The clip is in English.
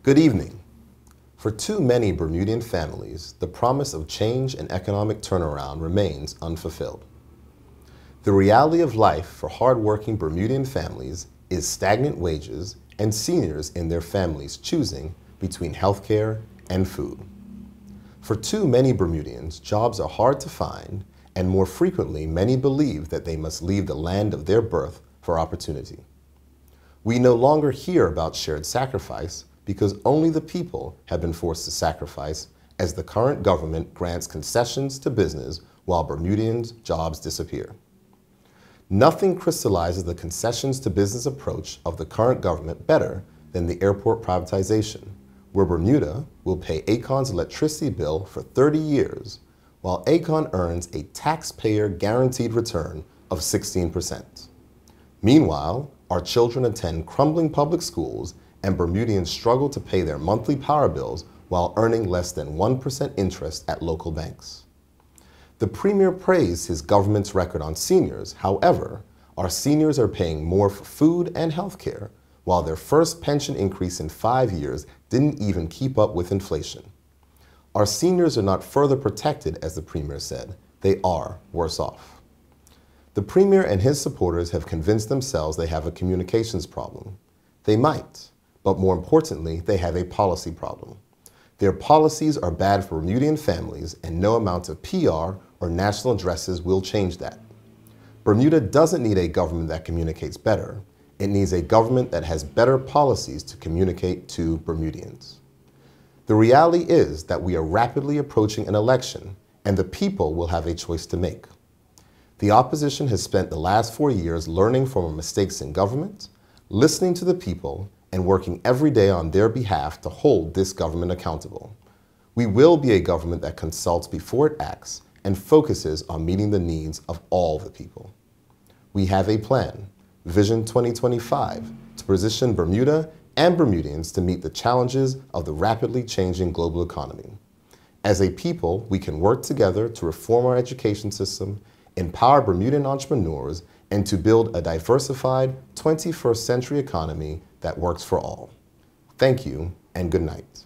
Good evening. For too many Bermudian families, the promise of change and economic turnaround remains unfulfilled. The reality of life for hard-working Bermudian families is stagnant wages and seniors in their families choosing between healthcare and food. For too many Bermudians, jobs are hard to find, and more frequently, many believe that they must leave the land of their birth for opportunity. We no longer hear about shared sacrifice because only the people have been forced to sacrifice as the current government grants concessions to business while Bermudians' jobs disappear. Nothing crystallizes the concessions to business approach of the current government better than the airport privatization, where Bermuda will pay Aecon's electricity bill for 30 years, while Aecon earns a taxpayer-guaranteed return of 16%. Meanwhile, our children attend crumbling public schools and Bermudians struggle to pay their monthly power bills while earning less than 1% interest at local banks. The Premier praised his government's record on seniors. However, our seniors are paying more for food and health care, while their first pension increase in 5 years didn't even keep up with inflation. Our seniors are not further protected, as the Premier said. They are worse off. The Premier and his supporters have convinced themselves they have a communications problem. They might. But more importantly, they have a policy problem. Their policies are bad for Bermudian families, and no amount of PR or national addresses will change that. Bermuda doesn't need a government that communicates better. It needs a government that has better policies to communicate to Bermudians. The reality is that we are rapidly approaching an election, and the people will have a choice to make. The opposition has spent the last 4 years learning from our mistakes in government, listening to the people, and working every day on their behalf to hold this government accountable. We will be a government that consults before it acts and focuses on meeting the needs of all the people. We have a plan, Vision 2025, to position Bermuda and Bermudians to meet the challenges of the rapidly changing global economy. As a people, we can work together to reform our education system, empower Bermudian entrepreneurs, and to build a diversified 21st century economy that works for all. Thank you and good night.